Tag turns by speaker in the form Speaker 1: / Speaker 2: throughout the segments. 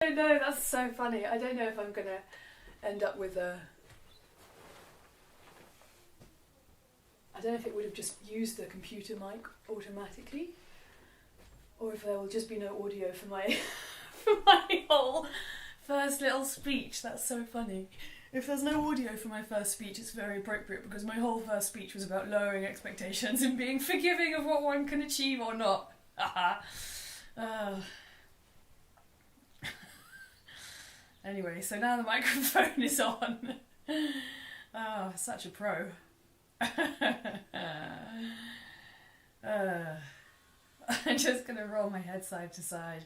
Speaker 1: I know, that's so funny. I don't know if I'm gonna end up with a... I don't know if it would have just used the computer mic automatically, or if there will just be no audio for my for my whole first little speech. That's so funny. If there's no audio for my first speech, it's very appropriate because my whole first speech was about lowering expectations and being forgiving of what one can achieve or not. Anyway, so now the microphone is on. Oh, such a pro. I'm just going to roll my head side to side,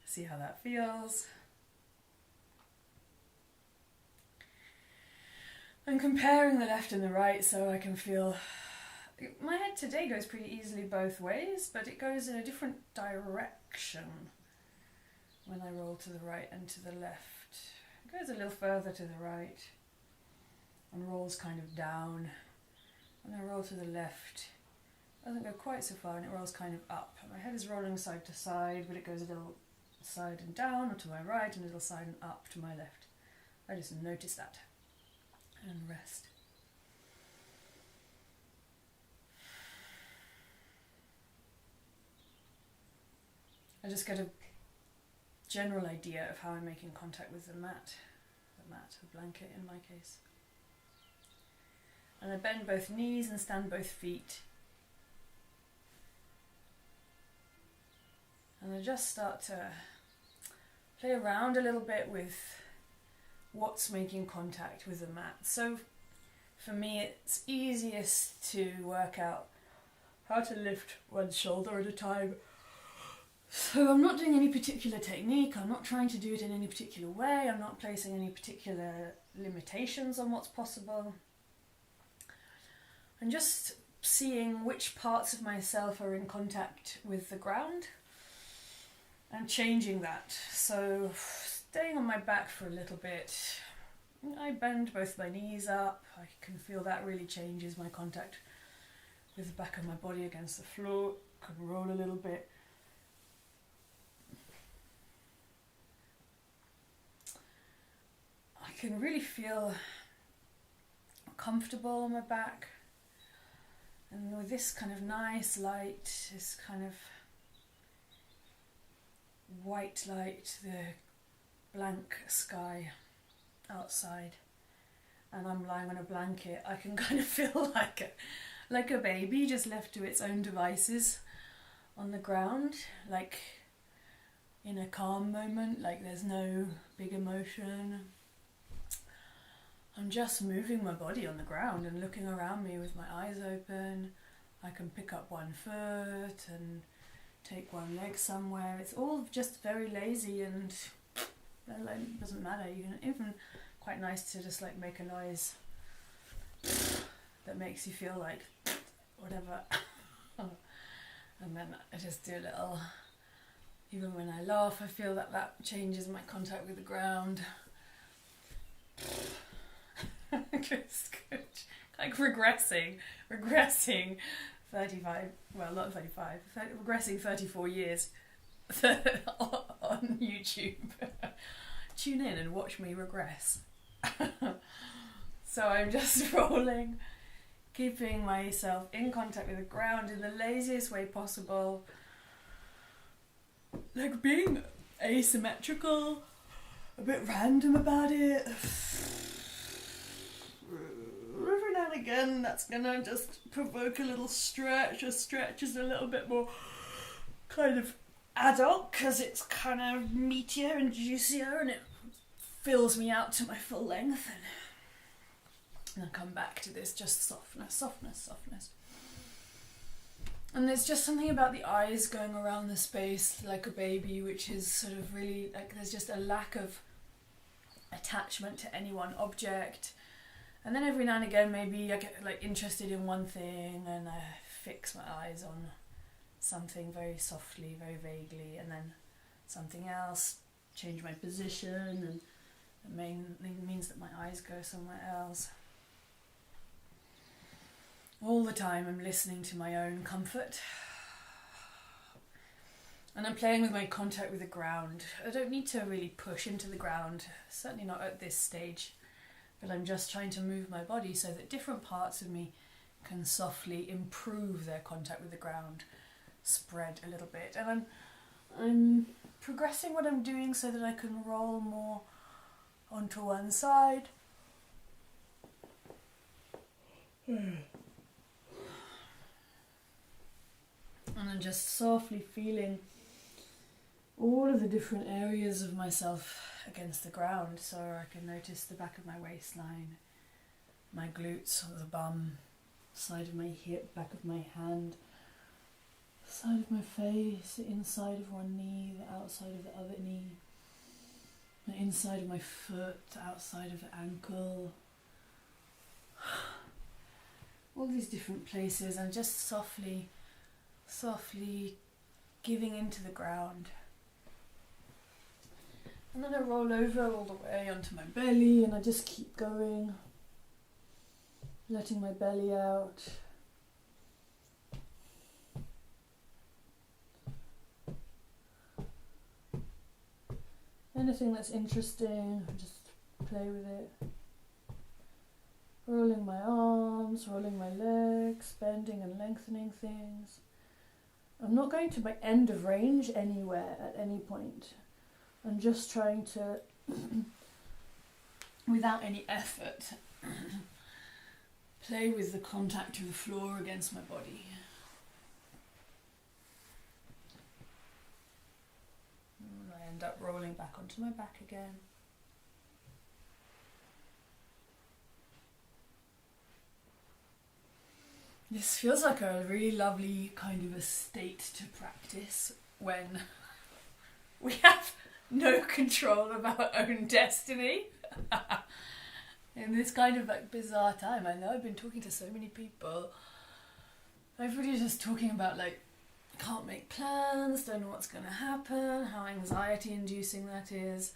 Speaker 1: see how that feels. I'm comparing the left and the right so I can feel... My head today goes pretty easily both ways, but it goes in a different direction when I roll to the right and to the left. It goes a little further to the right and rolls kind of down. When I roll to the left, it doesn't go quite so far and it rolls kind of up. My head is rolling side to side, but it goes a little side and down or to my right and a little side and up to my left. I just notice that and rest. I just get a general idea of how I'm making contact with the blanket in my case. And I bend both knees and stand both feet. And I just start to play around a little bit with what's making contact with the mat. So for me it's easiest to work out how to lift one shoulder at a time. So I'm not doing any particular technique, I'm not trying to do it in any particular way, I'm not placing any particular limitations on what's possible. I'm just seeing which parts of myself are in contact with the ground and changing that. So staying on my back for a little bit, I bend both my knees up, I can feel that really changes my contact with the back of my body against the floor, can roll a little bit. I can really feel comfortable on my back, and with this kind of nice light, this kind of white light, the blank sky outside, and I'm lying on a blanket, I can kind of feel like a baby just left to its own devices on the ground, like in a calm moment, like there's no big emotion. I'm just moving my body on the ground and looking around me with my eyes open. I can pick up one foot and take one leg somewhere. It's all just very lazy and it doesn't matter. You can even quite nice to just like make a noise that makes you feel like whatever. And then I just do a little, even when I laugh, I feel that changes my contact with the ground. Just good. Like regressing 35, well not 35, regressing 34 years on YouTube. Tune in and watch me regress. So I'm just rolling, keeping myself in contact with the ground in the laziest way possible, like being asymmetrical, a bit random about it. Every now and again that's gonna just provoke a little stretch. A stretch is a little bit more kind of adult because it's kind of meatier and juicier and it fills me out to my full length, and I come back to this just softness. And there's just something about the eyes going around the space like a baby, which is sort of really like there's just a lack of attachment to any one object. And then every now and again maybe I get like interested in one thing and I fix my eyes on something very softly, very vaguely, and then something else, change my position, and it mainly means that my eyes go somewhere else. All the time I'm listening to my own comfort. And I'm playing with my contact with the ground. I don't need to really push into the ground, certainly not at this stage, but I'm just trying to move my body so that different parts of me can softly improve their contact with the ground, spread a little bit. And I'm progressing what I'm doing so that I can roll more onto one side. And I'm just softly feeling all of the different areas of myself against the ground, so I can notice the back of my waistline, my glutes, or the bum, side of my hip, back of my hand, side of my face, the inside of one knee, the outside of the other knee, the inside of my foot, the outside of the ankle, all these different places, and just softly giving into the ground. And then I roll over all the way onto my belly, and I just keep going, letting my belly out. Anything that's interesting, just play with it. Rolling my arms, rolling my legs, bending and lengthening things. I'm not going to my end of range anywhere at any point. I'm just trying to, without any effort, play with the contact of the floor against my body. And I end up rolling back onto my back again. This feels like a really lovely kind of a state to practice when we have no control of our own destiny. In this kind of like bizarre time. I know I've been talking to so many people. Everybody's just talking about like, can't make plans, don't know what's going to happen, how anxiety inducing that is.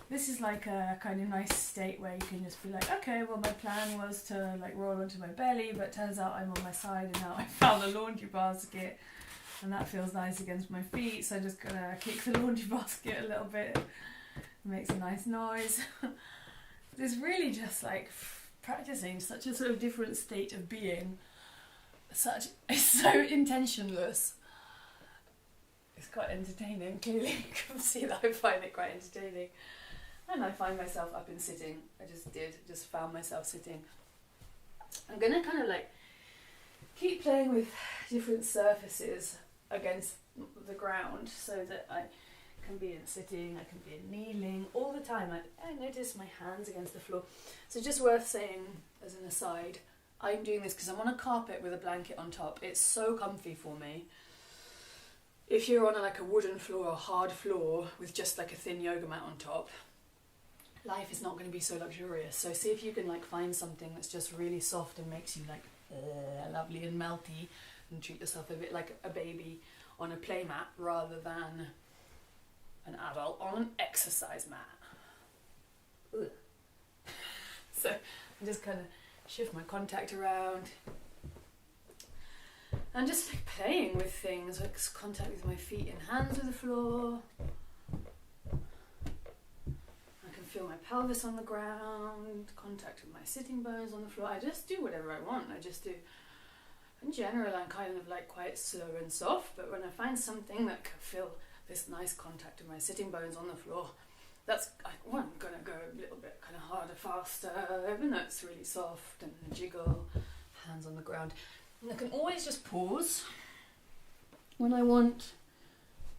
Speaker 1: This is like a kind of nice state where you can just be like, okay, well my plan was to like roll onto my belly, but turns out I'm on my side and now I found a laundry basket and that feels nice against my feet, so I'm just gonna kick the laundry basket a little bit. It makes a nice noise. It's really just like practicing such a sort of different state of being. It's so intentionless. It's quite entertaining, clearly. You can see that I find it quite entertaining. And I find myself up and sitting. I just found myself sitting. I'm going to kind of like keep playing with different surfaces against the ground so that I can be in sitting, I can be in kneeling, all the time. I notice my hands against the floor. So just worth saying as an aside, I'm doing this because I'm on a carpet with a blanket on top. It's so comfy for me. If you're on like a wooden floor or hard floor with just like a thin yoga mat on top, life is not going to be so luxurious. So see if you can like find something that's just really soft and makes you like lovely and melty, and treat yourself a bit like a baby on a play mat rather than an adult on an exercise mat. Ugh. So I just kind of shift my contact around and just like playing with things, like contact with my feet and hands with the floor. I can feel my pelvis on the ground, contact with my sitting bones on the floor. I just do whatever I want. I just do. In general, I'm kind of like quite slow and soft, but when I find something that can feel this nice contact with my sitting bones on the floor, that's I'm gonna go a little bit kind of harder, faster, even though it's really soft and jiggle, hands on the ground. And I can always just pause when I want,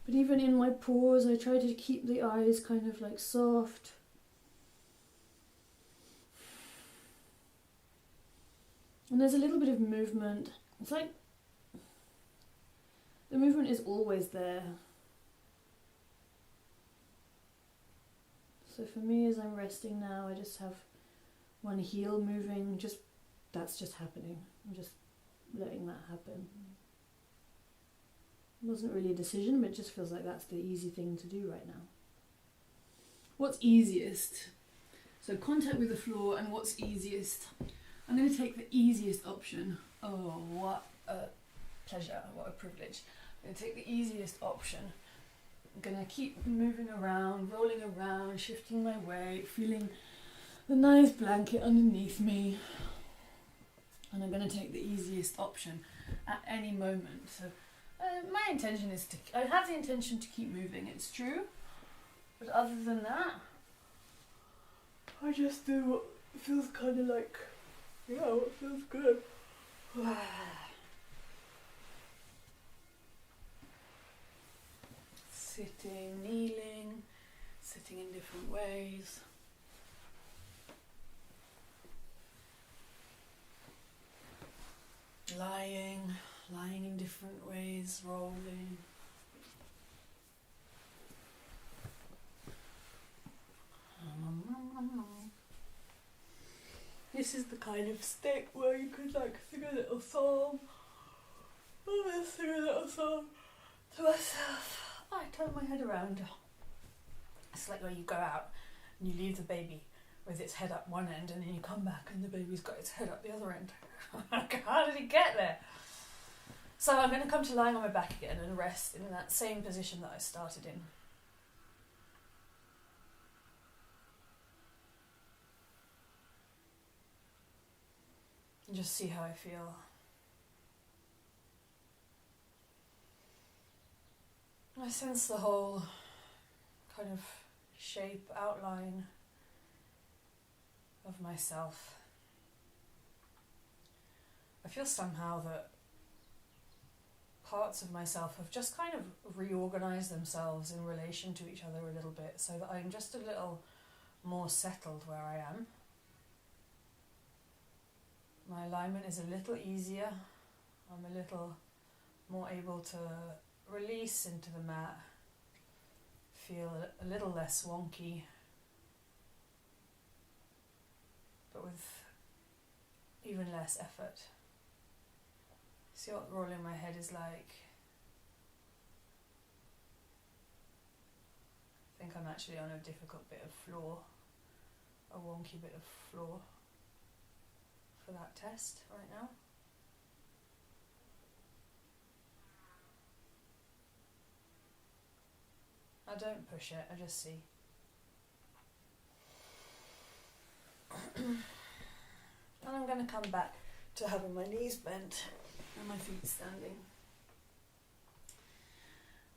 Speaker 1: but even in my pause, I try to keep the eyes kind of like soft. And there's a little bit of movement. It's like the movement is always there. So for me, as I'm resting now, I just have one heel moving, that's just happening. I'm just letting that happen. It wasn't really a decision, but it just feels like that's the easy thing to do right now. What's easiest? So contact with the floor, and what's easiest? I'm going to take the easiest option. Oh, what a pleasure, what a privilege. I'm going to take the easiest option. I'm going to keep moving around, rolling around, shifting my weight, feeling the nice blanket underneath me. And I'm going to take the easiest option at any moment. So my intention is I have the intention to keep moving, it's true. But other than that, I just do what feels kind of like, yeah, what feels good. Sitting, kneeling, sitting in different ways. Lying in different ways, rolling. This is the kind of stick where you could like sing a little song. Oh, I sing a little song to myself. I turn my head around. It's like where you go out and you leave the baby with its head up one end and then you come back and the baby's got its head up the other end. How did it get there? So I'm going to come to lying on my back again and rest in that same position that I started in. And just see how I feel. I sense the whole kind of shape, outline of myself. I feel somehow that parts of myself have just kind of reorganized themselves in relation to each other a little bit, so that I'm just a little more settled where I am. My alignment is a little easier. I'm a little more able to release into the mat, feel a little less wonky, but with even less effort. See what rolling my head is like? I think I'm actually on a difficult bit of floor, a wonky bit of floor for that test right now. I don't push it, I just see. And I'm going to come back to having my knees bent and my feet standing.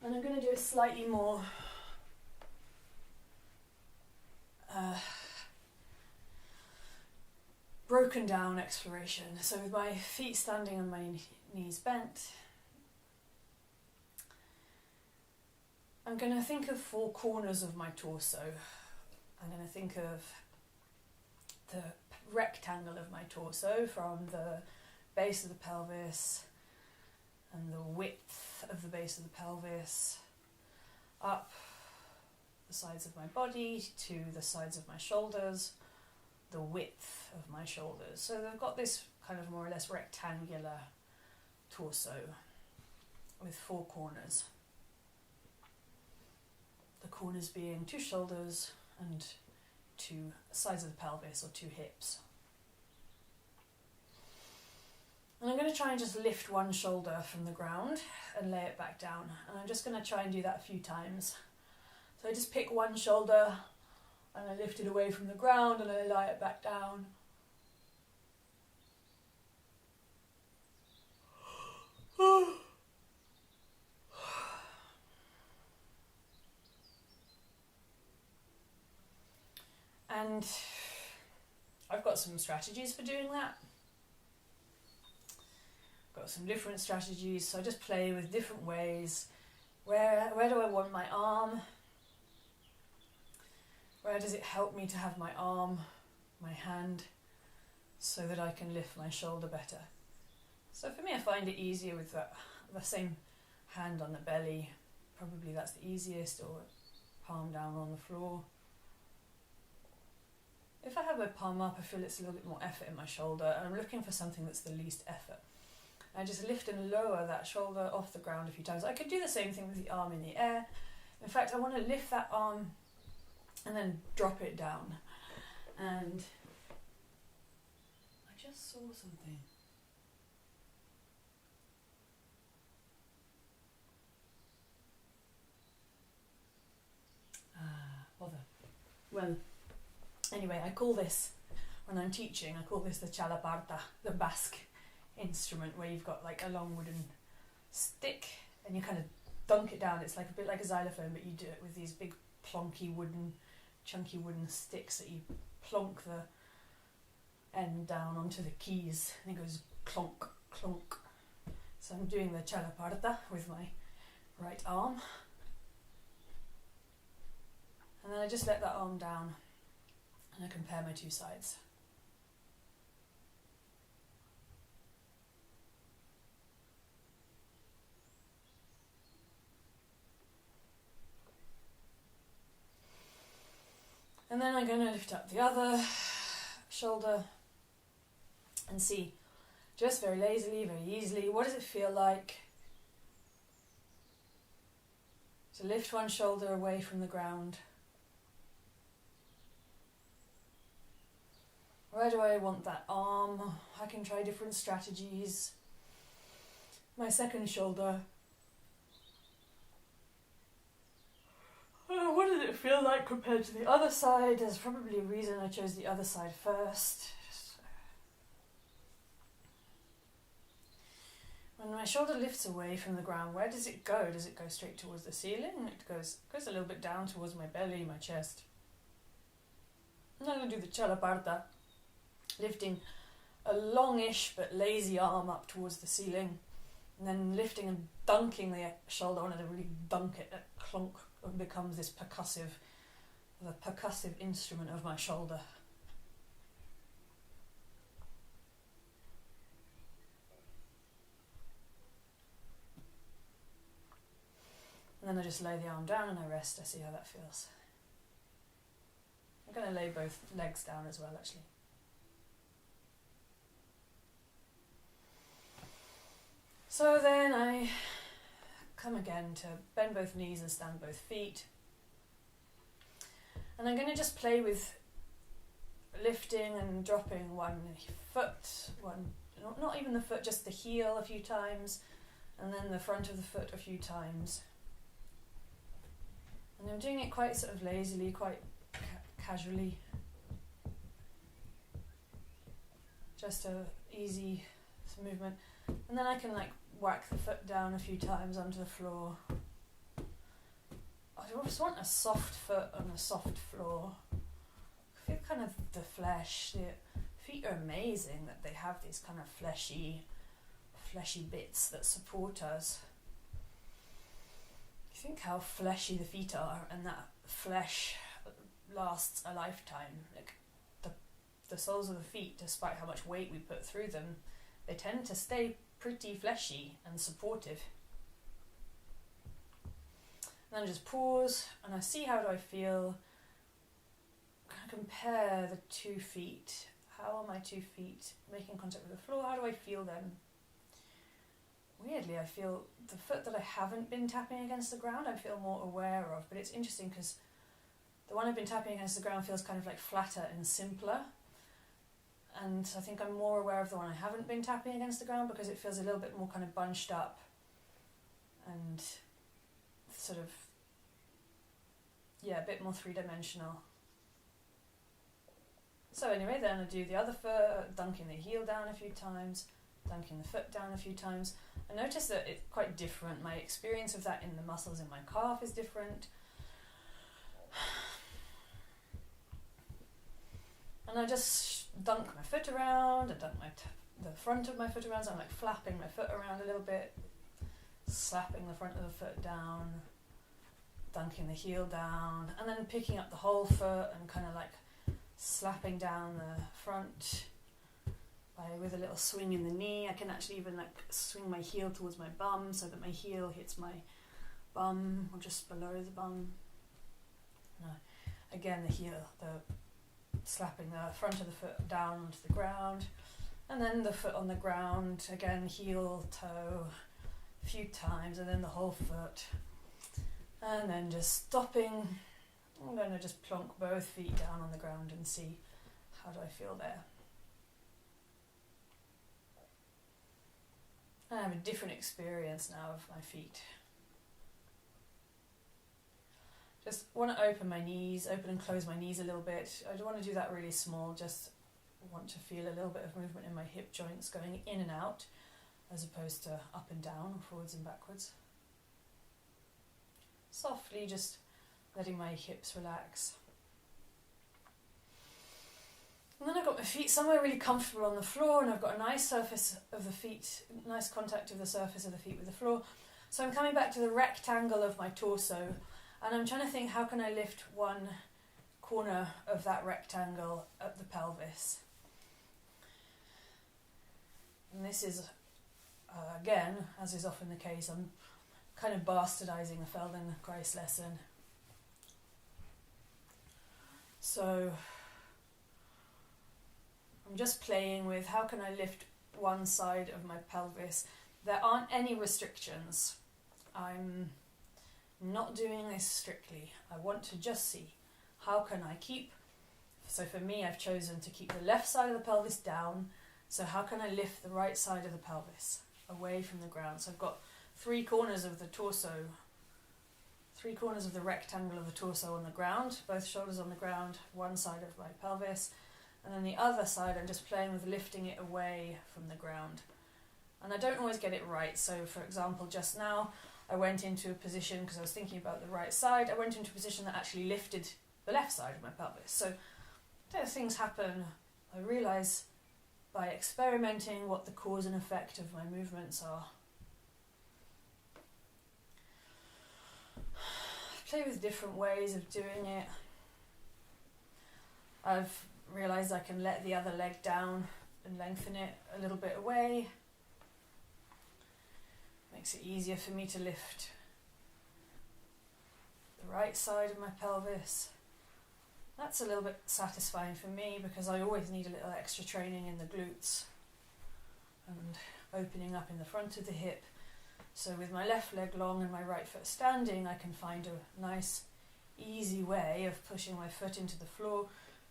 Speaker 1: And I'm going to do a slightly more broken down exploration. So with my feet standing and my knees bent, I'm going to think of 4 corners of my torso. I'm going to think of the rectangle of my torso from the base of the pelvis and the width of the base of the pelvis up the sides of my body to the sides of my shoulders, the width of my shoulders. So I've got this kind of more or less rectangular torso with 4 corners. The corners being 2 shoulders and 2 sides of the pelvis or 2 hips. And I'm going to try and just lift one shoulder from the ground and lay it back down. And I'm just going to try and do that a few times. So I just pick one shoulder and I lift it away from the ground and I lie it back down. And I've got some strategies for doing that. Got some different strategies, so I just play with different ways. Where do I want my arm? Where does it help me to have my arm, my hand, so that I can lift my shoulder better? So for me, I find it easier with the same hand on the belly. Probably that's the easiest, or palm down on the floor. If I have my palm up, I feel it's a little bit more effort in my shoulder, and I'm looking for something that's the least effort. I just lift and lower that shoulder off the ground a few times. I could do the same thing with the arm in the air. In fact, I want to lift that arm and then drop it down. And I just saw something. well, anyway, I call this, when I'm teaching, I call this the chalaparta, the Basque instrument, where you've got like a long wooden stick and you kind of dunk it down. It's like a bit like a xylophone, but you do it with these big plonky wooden, chunky wooden sticks that you plonk the end down onto the keys, and it goes clonk, clonk. So I'm doing the chalaparta with my right arm, and then I just let that arm down and I compare my two sides. And then I'm going to lift up the other shoulder and see, just very lazily, very easily, what does it feel like to lift one shoulder away from the ground? Where do I want that arm? I can try different strategies. My second shoulder. What does it feel like compared to the other side? There's probably a reason I chose the other side first. When my shoulder lifts away from the ground, where does it go? Does it go straight towards the ceiling? It goes a little bit down towards my belly, my chest. And I'm going to do the chalaparta, lifting a longish but lazy arm up towards the ceiling, and then lifting and dunking the shoulder on it, really dunk it, clonk, and becomes this the percussive instrument of my shoulder. And then I just lay the arm down and I rest. I see how that feels. I'm going to lay both legs down as well, actually. So then I come again to bend both knees and stand both feet. And I'm going to just play with lifting and dropping one foot, not even the foot, just the heel a few times, and then the front of the foot a few times. And I'm doing it quite sort of lazily, quite casually. Just a easy movement. And then I can like whack the foot down a few times onto the floor. I just want a soft foot on a soft floor. I feel kind of the flesh. The feet are amazing that they have these kind of fleshy bits that support us. You think how fleshy the feet are, and that flesh lasts a lifetime. Like the soles of the feet, despite how much weight we put through them, they tend to stay pretty fleshy and supportive. And then I just pause and I see, how do I feel? Kind of compare the 2 feet. How are my 2 feet making contact with the floor? How do I feel them? Weirdly, I feel the foot that I haven't been tapping against the ground, I feel more aware of. But it's interesting because the one I've been tapping against the ground feels kind of like flatter and simpler. And I think I'm more aware of the one I haven't been tapping against the ground because it feels a little bit more kind of bunched up and sort of, a bit more three-dimensional. So anyway, then I do the other foot, dunking the heel down a few times, dunking the foot down a few times. I notice that it's quite different. My experience of that in the muscles in my calf is different. And I just dunk my foot around, I dunk the front of my foot around, so I'm like flapping my foot around a little bit, slapping the front of the foot down, dunking the heel down, and then picking up the whole foot and kind of like slapping down the front with a little swing in the knee. I can actually even like swing my heel towards my bum so that my heel hits my bum or just below the bum. No, again the heel, slapping the front of the foot down onto the ground, and then the foot on the ground, again heel, toe, a few times, and then the whole foot, and then just stopping. I'm going to just plonk both feet down on the ground and see, how do I feel there. I have a different experience now of my feet. Just want to open and close my knees a little bit. I don't want to do that really small, just want to feel a little bit of movement in my hip joints going in and out, as opposed to up and down, forwards and backwards. Softly just letting my hips relax. And then I've got my feet somewhere really comfortable on the floor, and I've got a nice surface of the feet, nice contact of the surface of the feet with the floor. So I'm coming back to the rectangle of my torso, and I'm trying to think, how can I lift one corner of that rectangle up the pelvis? And this is, again, as is often the case, I'm kind of bastardizing a Feldenkrais lesson. So I'm just playing with, how can I lift one side of my pelvis? There aren't any restrictions. I'm not doing this strictly. I want to just see, how can I keep, so for me I've chosen to keep the left side of the pelvis down, so how can I lift the right side of the pelvis away from the ground? So I've got 3 corners of the torso, 3 corners of the rectangle of the torso on the ground, both shoulders on the ground, one side of my pelvis, and then the other side I'm just playing with lifting it away from the ground. And I don't always get it right, so for example just now I went into a position, because I was thinking about the right side, I went into a position that actually lifted the left side of my pelvis. So things happen, I realise by experimenting what the cause and effect of my movements are. Play with different ways of doing it. I've realised I can let the other leg down and lengthen it a little bit away. Makes it easier for me to lift the right side of my pelvis. That's a little bit satisfying for me, because I always need a little extra training in the glutes and opening up in the front of the hip. So with my left leg long and my right foot standing, I can find a nice easy way of pushing my foot into the floor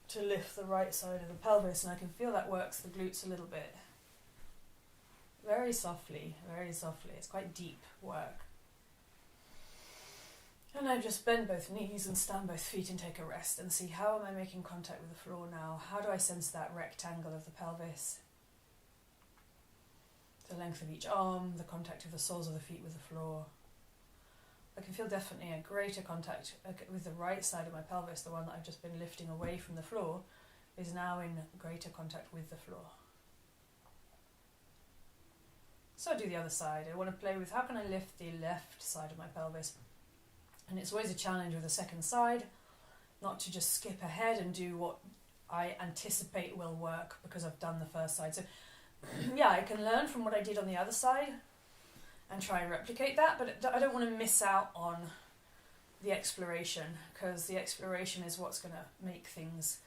Speaker 1: to lift the right side of the pelvis, and I can feel that works the glutes a little bit. Very softly, very softly. It's quite deep work. And I just bend both knees and stand both feet and take a rest and see, how am I making contact with the floor now? How do I sense that rectangle of the pelvis? The length of each arm, the contact of the soles of the feet with the floor. I can feel definitely a greater contact with the right side of my pelvis, the one that I've just been lifting away from the floor, is now in greater contact with the floor. So I do the other side. I want to play with, how can I lift the left side of my pelvis? And it's always a challenge with the second side, not to just skip ahead and do what I anticipate will work because I've done the first side. So yeah, I can learn from what I did on the other side and try and replicate that, but I don't want to miss out on the exploration, because the exploration is what's going to make things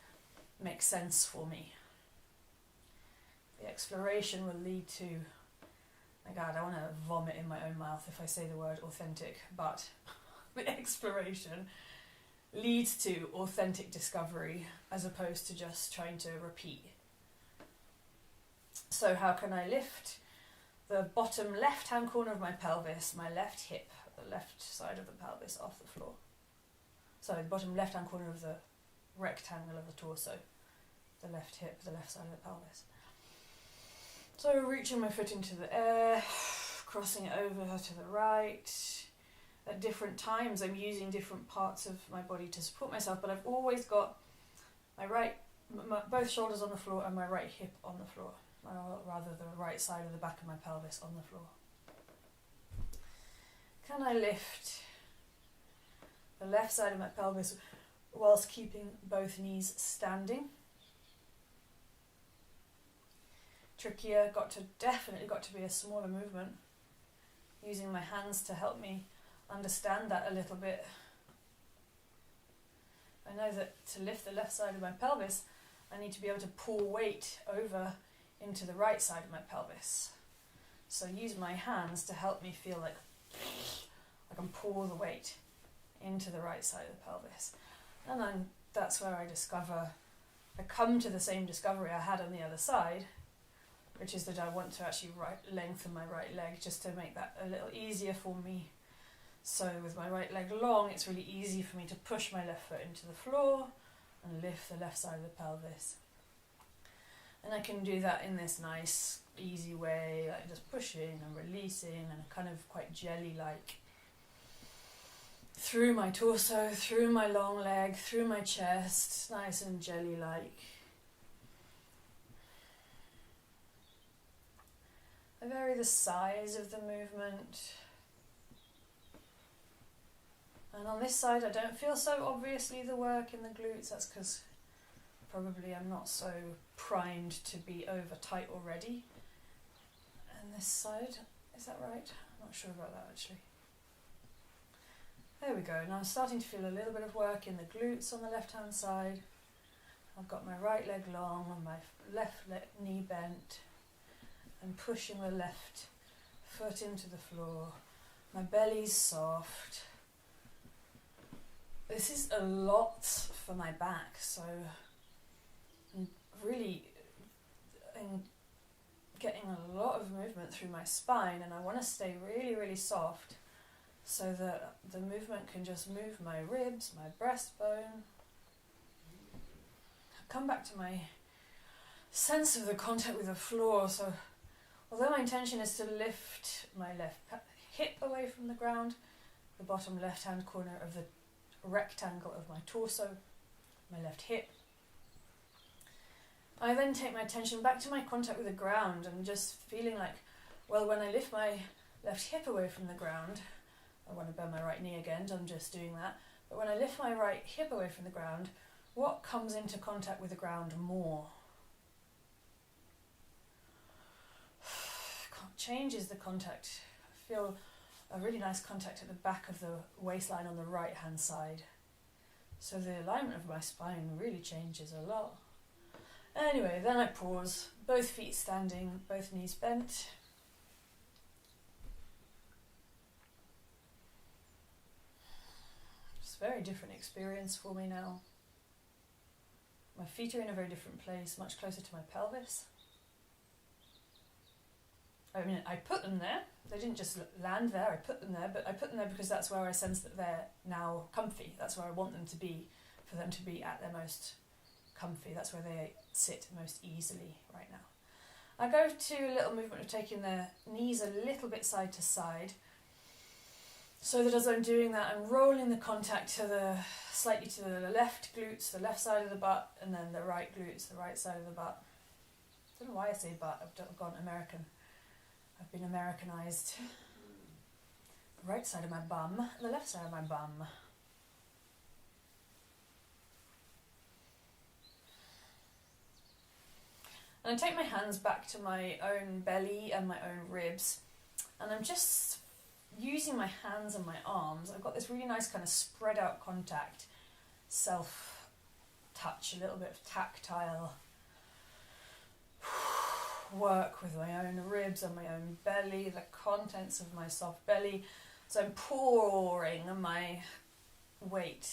Speaker 1: make sense for me. The exploration will lead to, my God, I want to vomit in my own mouth if I say the word authentic, but the exploration leads to authentic discovery as opposed to just trying to repeat. So how can I lift the bottom left-hand corner of my pelvis, my left hip, the left side of the pelvis off the floor? Sorry, the bottom left-hand corner of the rectangle of the torso, the left hip, the left side of the pelvis. So reaching my foot into the air, crossing it over to the right. At different times I'm using different parts of my body to support myself, but I've always got both shoulders on the floor and my right hip on the floor, or rather the right side of the back of my pelvis on the floor. Can I lift the left side of my pelvis whilst keeping both knees standing? Trickier, definitely got to be a smaller movement. Using my hands to help me understand that a little bit. I know that to lift the left side of my pelvis, I need to be able to pull weight over into the right side of my pelvis. So use my hands to help me feel like I can pull the weight into the right side of the pelvis. And then that's where I come to the same discovery I had on the other side, which is that I want to actually lengthen my right leg just to make that a little easier for me So with my right leg long, it's really easy for me to push my left foot into the floor and lift the left side of the pelvis. And I can do that in this nice, easy way, like just pushing and releasing and kind of quite jelly-like through my torso, through my long leg, through my chest, nice and jelly-like. I vary the size of the movement. And on this side I don't feel so obviously the work in the glutes. That's because probably I'm not so primed to be over tight already. And this side, is that right? I'm not sure about that actually. There we go. Now I'm starting to feel a little bit of work in the glutes on the left hand side. I've got my right leg long and my left knee bent. I'm pushing the left foot into the floor. My belly's soft. This is a lot for my back, so I'm really getting a lot of movement through my spine, and I want to stay really, really soft so that the movement can just move my ribs, my breastbone. Come back to my sense of the contact with the floor. So although my intention is to lift my left hip away from the ground, the bottom left hand corner of the rectangle of my torso, my left hip, I then take my attention back to my contact with the ground and just feeling like, well, when I lift my left hip away from the ground, I want to bend my right knee again, so I'm just doing that, but when I lift my right hip away from the ground, what comes into contact with the ground more? Changes the contact. I feel a really nice contact at the back of the waistline on the right hand side. So the alignment of my spine really changes a lot. Anyway, then I pause, both feet standing, both knees bent. It's a very different experience for me now. My feet are in a very different place, much closer to my pelvis. I mean, I put them there. They didn't just land there, I put them there, but I put them there because that's where I sense that they're now comfy. That's where I want them to be, for them to be at their most comfy. That's where they sit most easily right now. I go to a little movement of taking the knees a little bit side to side, so that as I'm doing that, I'm rolling the contact to slightly to the left glutes, the left side of the butt, and then the right glutes, the right side of the butt. I don't know why I say butt, I've gone American. I've been Americanized. The right side of my bum, the left side of my bum. And I take my hands back to my own belly and my own ribs, and I'm just using my hands and my arms. I've got this really nice kind of spread out contact, self-touch, a little bit of tactile work with my own ribs and my own belly, the contents of my soft belly. So I'm pouring my weight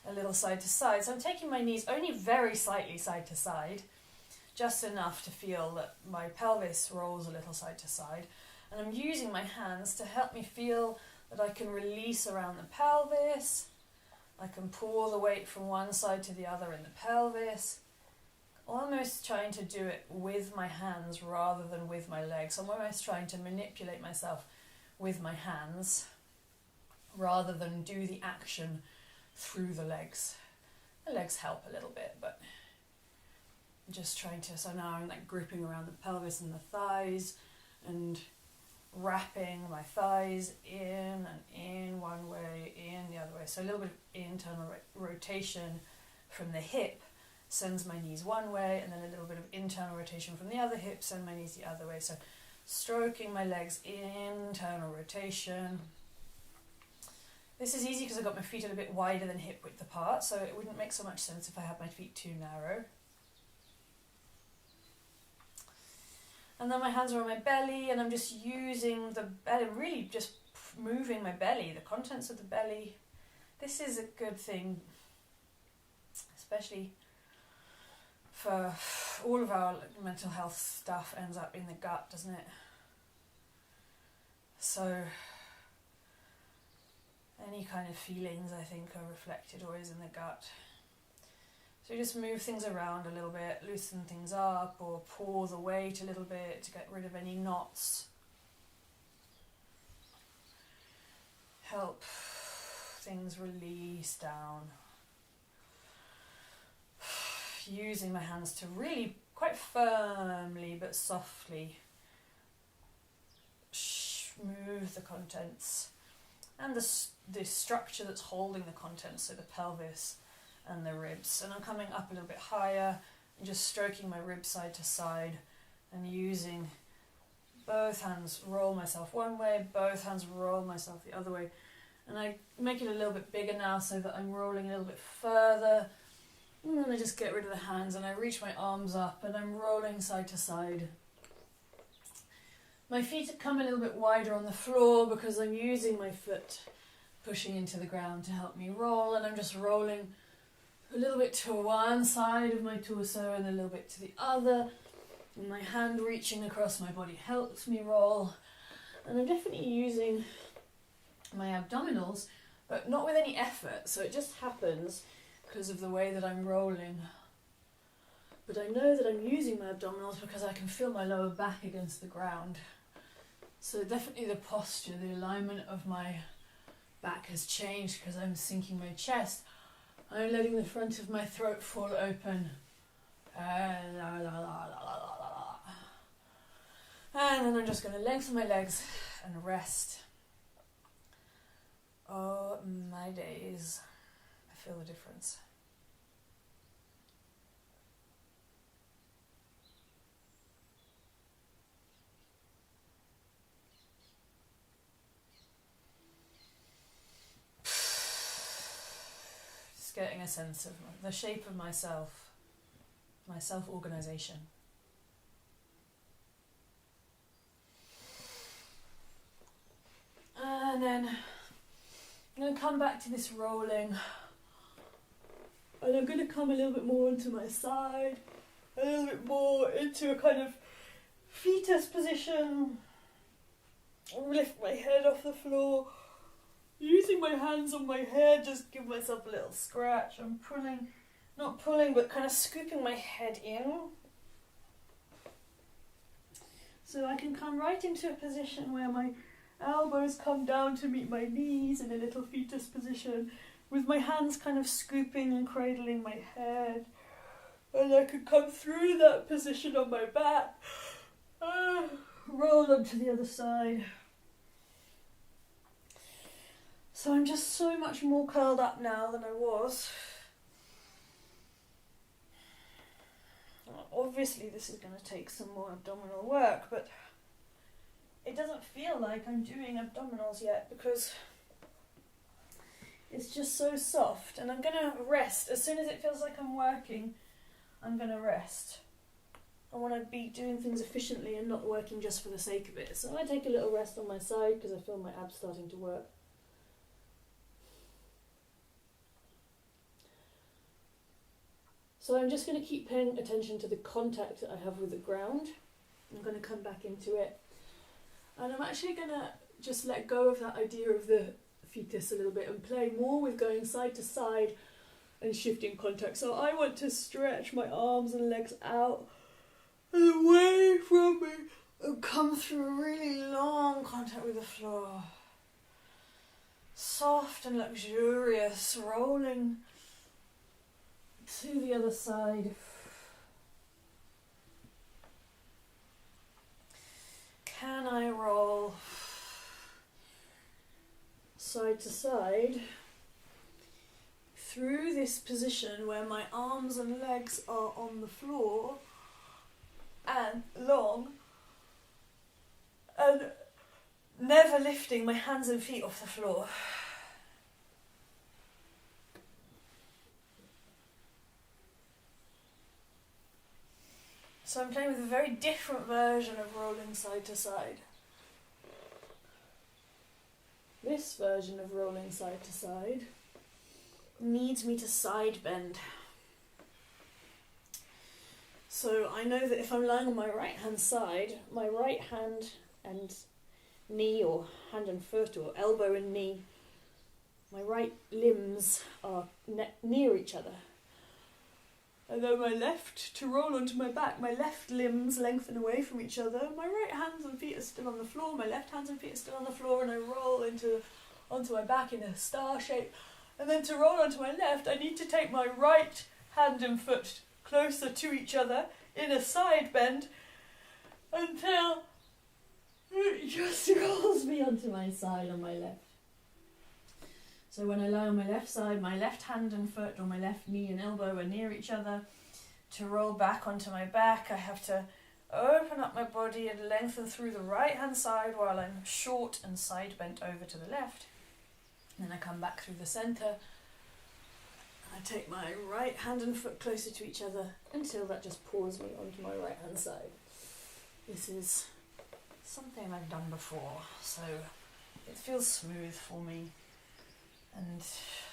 Speaker 1: a little side to side. So I'm taking my knees only very slightly side to side, just enough to feel that my pelvis rolls a little side to side. And I'm using my hands to help me feel that I can release around the pelvis. I can pour the weight from one side to the other in the pelvis. Almost trying to do it with my hands rather than with my legs. I'm almost trying to manipulate myself with my hands rather than do the action through the legs. The legs help a little bit, but I'm just trying to, so now I'm like gripping around the pelvis and the thighs and wrapping my thighs in and in one way, in the other way. So a little bit of internal rotation from the hip sends my knees one way, and then a little bit of internal rotation from the other hip sends my knees the other way. So stroking my legs, internal rotation. This is easy because I've got my feet a little bit wider than hip width apart, so it wouldn't make so much sense if I had my feet too narrow. And then my hands are on my belly, and I'm just using the belly, really just moving my belly, the contents of the belly. This is a good thing, especially for all of our mental health stuff ends up in the gut, doesn't it? So Any kind of feelings, I think, are reflected always in the gut. So just move things around a little bit, loosen things up, or pull the weight a little bit to get rid of any knots. Help things release down. Using my hands to really quite firmly but softly move the contents and the structure that's holding the contents, so the pelvis and the ribs. And I'm coming up a little bit higher and just stroking my ribs side to side and using both hands, roll myself one way, both hands roll myself the other way. And I make it a little bit bigger now so that I'm rolling a little bit further. And then I just get rid of the hands and I reach my arms up and I'm rolling side to side. My feet come a little bit wider on the floor because I'm using my foot pushing into the ground to help me roll, and I'm just rolling a little bit to one side of my torso and a little bit to the other. And my hand reaching across my body helps me roll. And I'm definitely using my abdominals, but not with any effort, so it just happens because of the way that I'm rolling. But I know that I'm using my abdominals because I can feel my lower back against the ground. So definitely the posture, the alignment of my back has changed because I'm sinking my chest. I'm letting the front of my throat fall open. And then I'm just going to lengthen my legs and rest. Oh my days, I feel the difference. Just getting a sense of the shape of myself, my self-organisation. And then I'm going to come back to this rolling, and I'm going to come a little bit more into my side, a little bit more into a kind of fetus position. I'll lift my head off the floor, using my hands on my head, just give myself a little scratch. I'm pulling, not pulling, but kind of scooping my head in. So I can come right into a position where my elbows come down to meet my knees in a little fetus position, with my hands kind of scooping and cradling my head. And I could come through that position on my back, roll onto the other side. So I'm just so much more curled up now than I was. Obviously this is going to take some more abdominal work, but it doesn't feel like I'm doing abdominals yet because it's just so soft. And I'm going to rest. As soon as it feels like I'm working, I'm going to rest. I want to be doing things efficiently and not working just for the sake of it. So I take a little rest on my side because I feel my abs starting to work. So I'm just going to keep paying attention to the contact that I have with the ground. I'm going to come back into it. And I'm actually going to just let go of that idea of the fetus a little bit and play more with going side to side and shifting contact. So I want to stretch my arms and legs out and away from me and come through a really long contact with the floor. Soft and luxurious, rolling to the other side. Can I roll side to side through this position where my arms and legs are on the floor and long, and never lifting my hands and feet off the floor? So I'm playing with a very different version of rolling side to side. This version of rolling side to side needs me to side bend. So I know that if I'm lying on my right hand side, my right hand and knee, or hand and foot, or elbow and knee, my right limbs are near each other. And then my left, to roll onto my back, my left limbs lengthen away from each other. My right hands and feet are still on the floor, my left hands and feet are still on the floor, and I roll onto my back in a star shape. And then to roll onto my left, I need to take my right hand and foot closer to each other in a side bend until it just rolls me onto my side on my left. So when I lie on my left side, my left hand and foot or my left knee and elbow are near each other. To roll back onto my back, I have to open up my body and lengthen through the right hand side while I'm short and side bent over to the left. And then I come back through the centre. I take my right hand and foot closer to each other until that just pours me onto my right hand side. This is something I've done before, so it feels smooth for me. And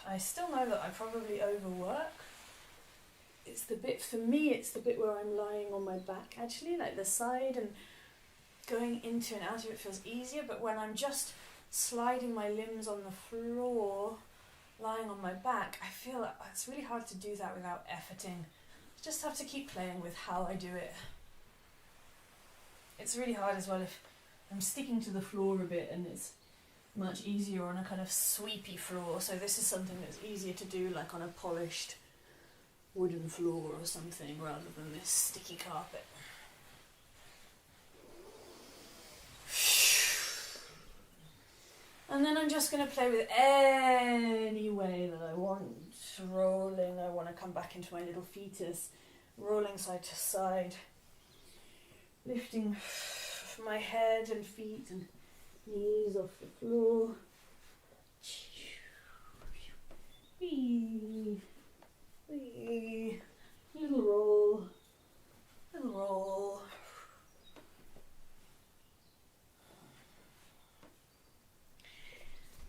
Speaker 1: I still know that I probably overwork. It's the bit, for me, it's the bit where I'm lying on my back actually, like the side, and going into and out of it feels easier, but when I'm just sliding my limbs on the floor, lying on my back, I feel like it's really hard to do that without efforting. I just have to keep playing with how I do it. It's really hard as well if I'm sticking to the floor a bit, and it's much easier on a kind of sweepy floor, so this is something that's easier to do like on a polished wooden floor or something rather than this sticky carpet. And then I'm just going to play with any way that I want. Rolling, I want to come back into my little fetus, rolling side to side, lifting my head and feet and knees off the floor. Wee, wee. Little roll, little roll.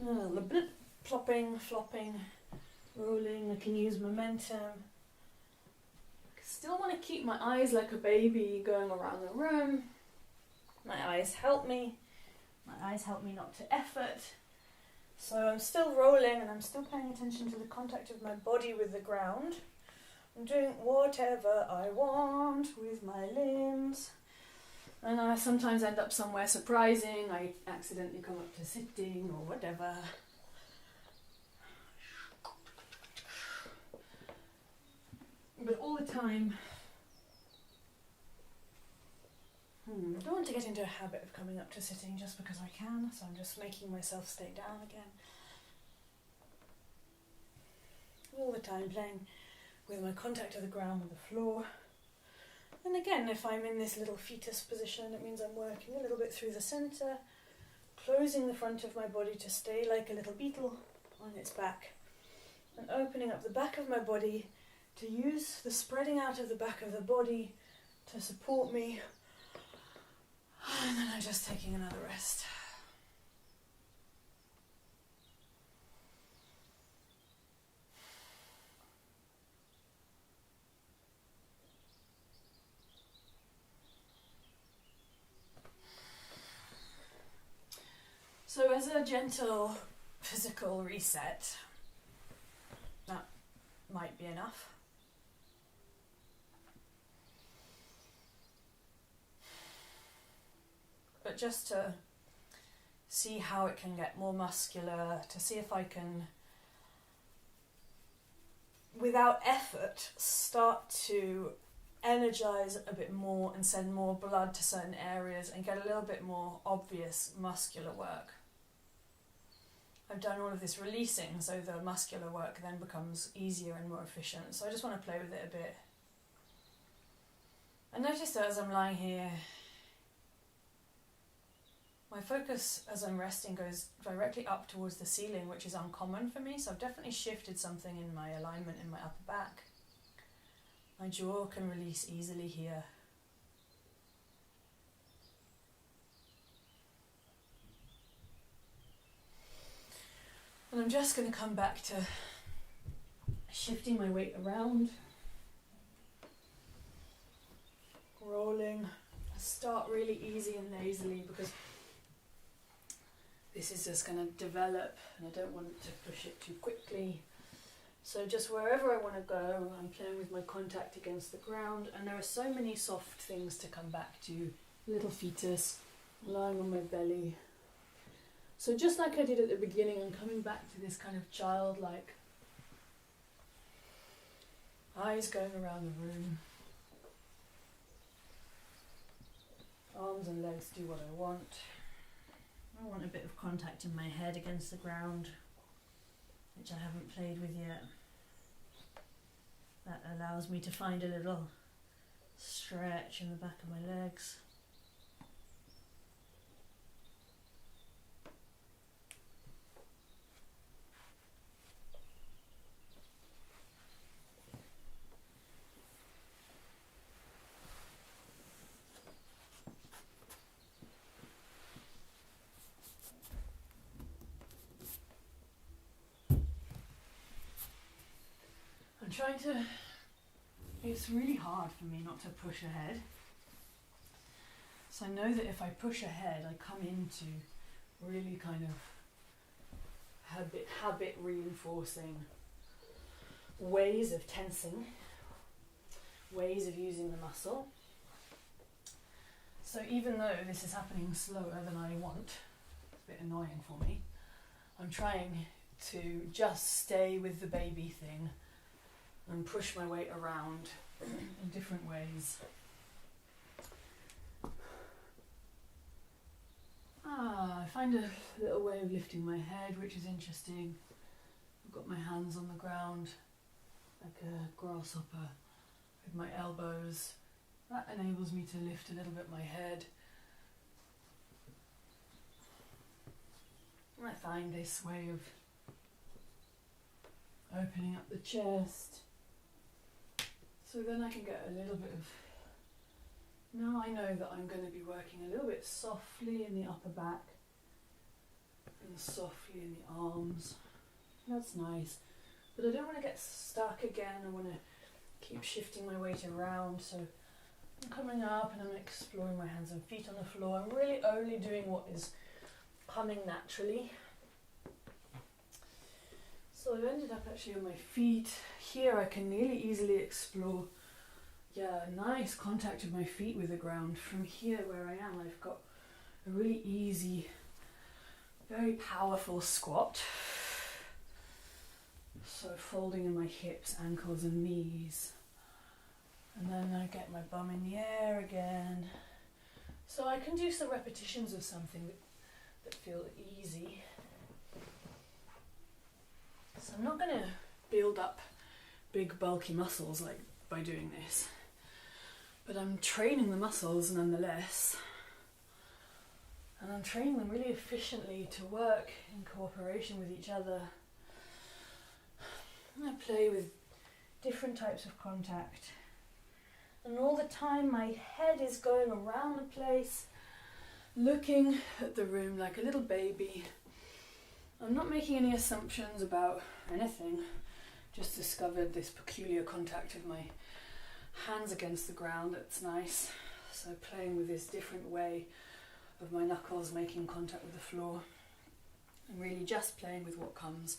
Speaker 1: A little bit plopping, flopping, rolling. I can use momentum. Still want to keep my eyes like a baby going around the room. My eyes help me. My eyes help me not to effort. So I'm still rolling and I'm still paying attention to the contact of my body with the ground. I'm doing whatever I want with my limbs. And I sometimes end up somewhere surprising. I accidentally come up to sitting or whatever. But all the time, I don't want to get into a habit of coming up to sitting just because I can, so I'm just making myself stay down again. All the time playing with my contact to the ground with the floor. And again, if I'm in this little fetus position, it means I'm working a little bit through the centre, closing the front of my body to stay like a little beetle on its back, and opening up the back of my body to use the spreading out of the back of the body to support me. And then I'm just taking another rest. So as a gentle physical reset, that might be enough. But just to see how it can get more muscular, to see if I can, without effort, start to energize a bit more and send more blood to certain areas and get a little bit more obvious muscular work. I've done all of this releasing, so the muscular work then becomes easier and more efficient. So I just want to play with it a bit. And notice that as I'm lying here, my focus as I'm resting goes directly up towards the ceiling, which is uncommon for me. So I've definitely shifted something in my alignment in my upper back. My jaw can release easily here. And I'm just going to come back to shifting my weight around, rolling. I start really easy and lazily because this is just going to develop, and I don't want to push it too quickly. So just wherever I want to go, I'm playing with my contact against the ground, and there are so many soft things to come back to. Little fetus, lying on my belly. So just like I did at the beginning, I'm coming back to this kind of childlike, eyes going around the room, arms and legs do what I want. I want a bit of contact in my head against the ground, which I haven't played with yet. That allows me to find a little stretch in the back of my legs. It's really hard for me not to push ahead. So I know that if I push ahead, I come into really kind of habit reinforcing ways of tensing, ways of using the muscle. So even though this is happening slower than I want, it's a bit annoying for me, I'm trying to just stay with the baby thing and push my weight around in different ways. I find a little way of lifting my head, which is interesting. I've got my hands on the ground like a grasshopper with my elbows. That enables me to lift a little bit my head. I find this way of opening up the chest. So then I can get a little bit of, now I know that I'm going to be working a little bit softly in the upper back and softly in the arms. That's nice. But I don't want to get stuck again. I want to keep shifting my weight around. So I'm coming up and I'm exploring my hands and feet on the floor. I'm really only doing what is coming naturally. So I've ended up actually on my feet. Here I can really easily explore, nice contact of my feet with the ground. From here where I am, I've got a really easy, very powerful squat. So folding in my hips, ankles and knees. And then I get my bum in the air again. So I can do some repetitions of something that feel easy. So I'm not going to build up big bulky muscles like by doing this, but I'm training the muscles nonetheless, and I'm training them really efficiently to work in cooperation with each other. I play with different types of contact, and all the time my head is going around the place, looking at the room like a little baby. I'm not making any assumptions about anything, just discovered this peculiar contact of my hands against the ground. That's nice. So playing with this different way of my knuckles making contact with the floor, and really just playing with what comes.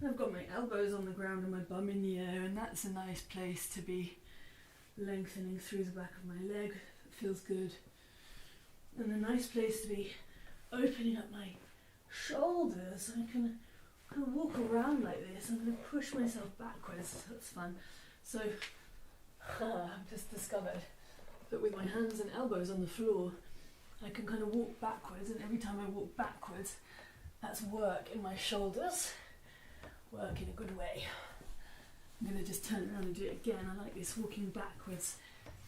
Speaker 1: I've got my elbows on the ground and my bum in the air, and that's a nice place to be lengthening through the back of my leg. It feels good. And a nice place to be opening up my shoulders. I can kind of walk around like this. I'm going to push myself backwards. That's fun. So I've just discovered that with my hands and elbows on the floor, I can kind of walk backwards, and every time I walk backwards, that's work in my shoulders. Work in a good way. I'm going to just turn around and do it again. I like this walking backwards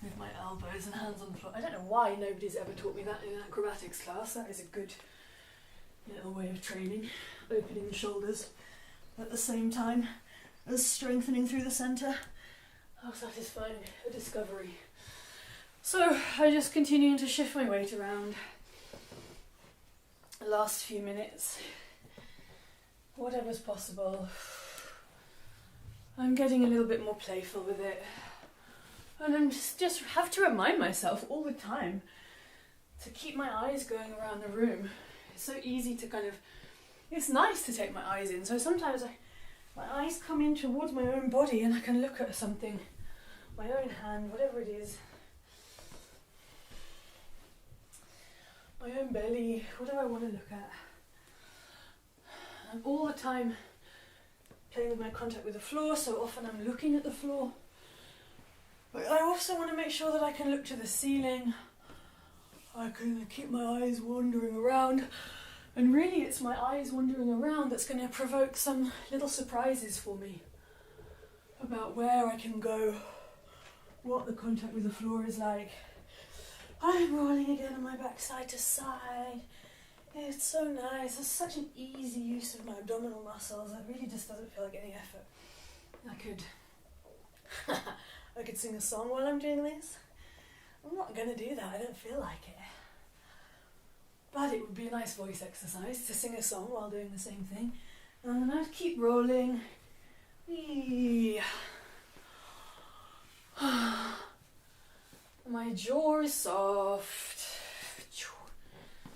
Speaker 1: with my elbows and hands on the floor. I don't know why nobody's ever taught me that in an acrobatics class. That is a good little way of training. Opening the shoulders at the same time as strengthening through the centre. How satisfying a discovery. So I'm just continuing to shift my weight around. The last few minutes, whatever's possible. I'm getting a little bit more playful with it. And I'm just have to remind myself all the time to keep my eyes going around the room. It's so easy to kind of, it's nice to take my eyes in, so sometimes my eyes come in towards my own body and I can look at something, my own hand, whatever it is, my own belly, what do I want to look at? I'm all the time playing with my contact with the floor, so often I'm looking at the floor. But I also want to make sure that I can look to the ceiling. I can keep my eyes wandering around. And really it's my eyes wandering around that's going to provoke some little surprises for me about where I can go, what the contact with the floor is like. I'm rolling again on my back side to side. It's so nice. It's such an easy use of my abdominal muscles. It really just doesn't feel like any effort. I could sing a song while I'm doing this. I'm not going to do that. I don't feel like it. But it would be a nice voice exercise to sing a song while doing the same thing. And then I'd keep rolling. My jaw is soft.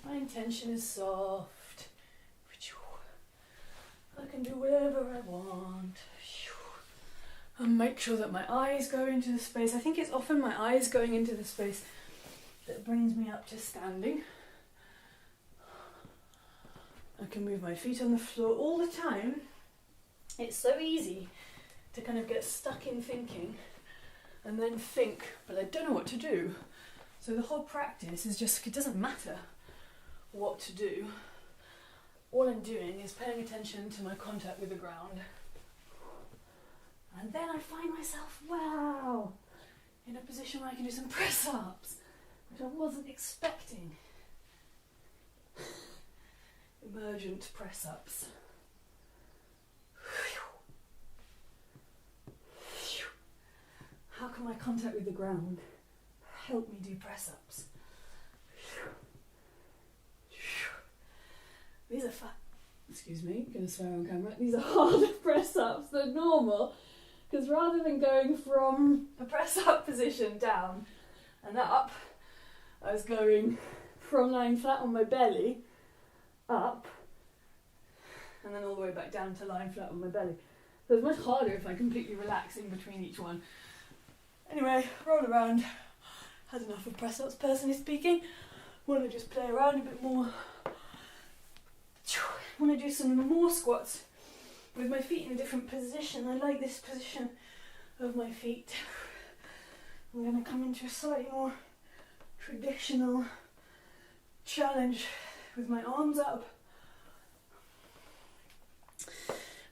Speaker 1: My intention is soft. I can do whatever I want. And make sure that my eyes go into the space. I think it's often my eyes going into the space that brings me up to standing. I can move my feet on the floor all the time. It's so easy to kind of get stuck in thinking and then think, but I don't know what to do. So the whole practice is just, it doesn't matter what to do. All I'm doing is paying attention to my contact with the ground. And then I find myself, wow, in a position where I can do some press-ups, which I wasn't expecting. Emergent press-ups. How can my contact with the ground help me do press-ups? These are excuse me, I'm going to swear on camera. These are harder press-ups than normal, because rather than going from a press-up position down and up, I was going from lying flat on my belly, up, and then all the way back down to lying flat on my belly. So it's much harder if I completely relax in between each one. Anyway, roll around. Had enough of press-ups, personally speaking. Want to just play around a bit more. Want to do some more squats with my feet in a different position. I like this position of my feet. I'm going to come into a slightly more traditional challenge with my arms up.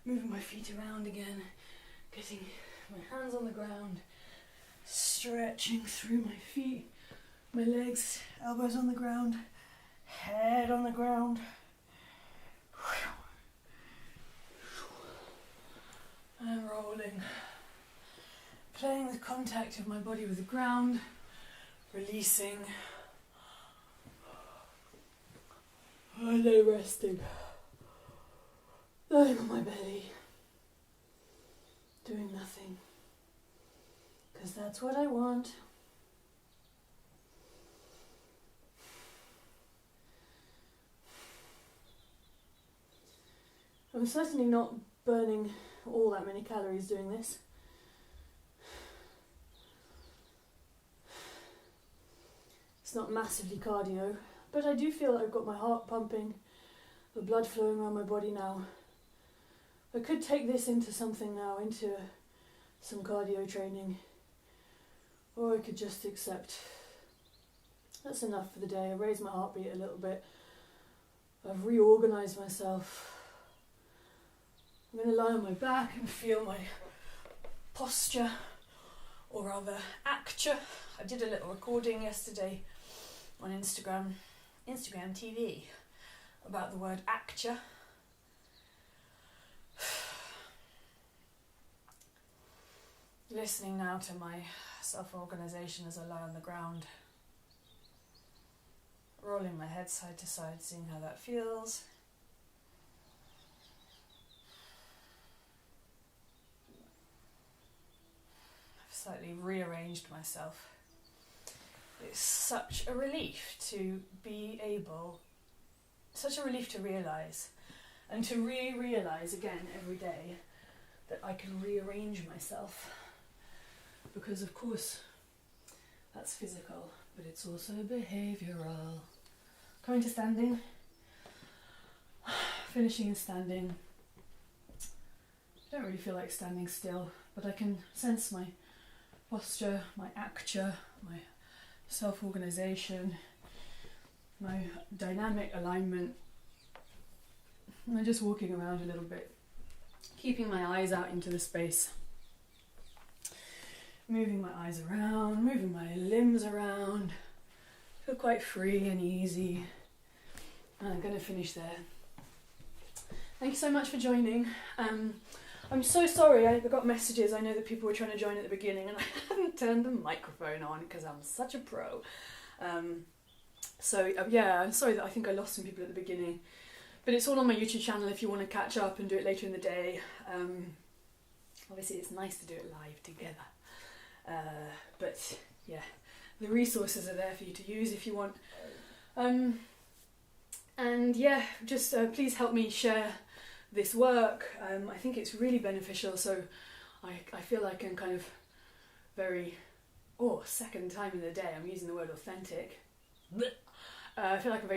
Speaker 1: Moving my feet around again, getting my hands on the ground, stretching through my feet, my legs, elbows on the ground, head on the ground. And rolling. Playing with contact of my body with the ground, releasing. And then resting. Lying on my belly. Doing nothing. Because that's what I want. I'm certainly not burning all that many calories doing this. It's not massively cardio, but I do feel like I've got my heart pumping, the blood flowing around my body now. I could take this into something now, into some cardio training, or I could just accept that's enough for the day. I raised my heartbeat a little bit. I've reorganised myself. I'm going to lie on my back and feel my posture, or rather acture. I did a little recording yesterday on Instagram TV, about the word acture. Listening now to my self-organisation as I lie on the ground. Rolling my head side to side, seeing how that feels. I've slightly rearranged myself It's such a relief to be able, such a relief to realise, and to realise again every day that I can rearrange myself. Because of course that's physical, but it's also behavioural. Coming to standing, finishing in standing. I don't really feel like standing still, but I can sense my posture, my acture, my self-organisation, my dynamic alignment. And I'm just walking around a little bit, keeping my eyes out into the space, moving my eyes around, moving my limbs around. Feel quite free and easy. And I'm going to finish there. Thank you so much for joining. I'm so sorry, I got messages. I know that people were trying to join at the beginning and I hadn't turned the microphone on because I'm such a pro. Yeah, I'm sorry that I think I lost some people at the beginning. But it's all on my YouTube channel if you want to catch up and do it later in the day. Obviously it's nice to do it live together. But yeah, the resources are there for you to use if you want. And yeah, just please help me share this work. I think it's really beneficial, so I feel like I'm kind of very, second time in the day I'm using the word authentic. I feel like I'm very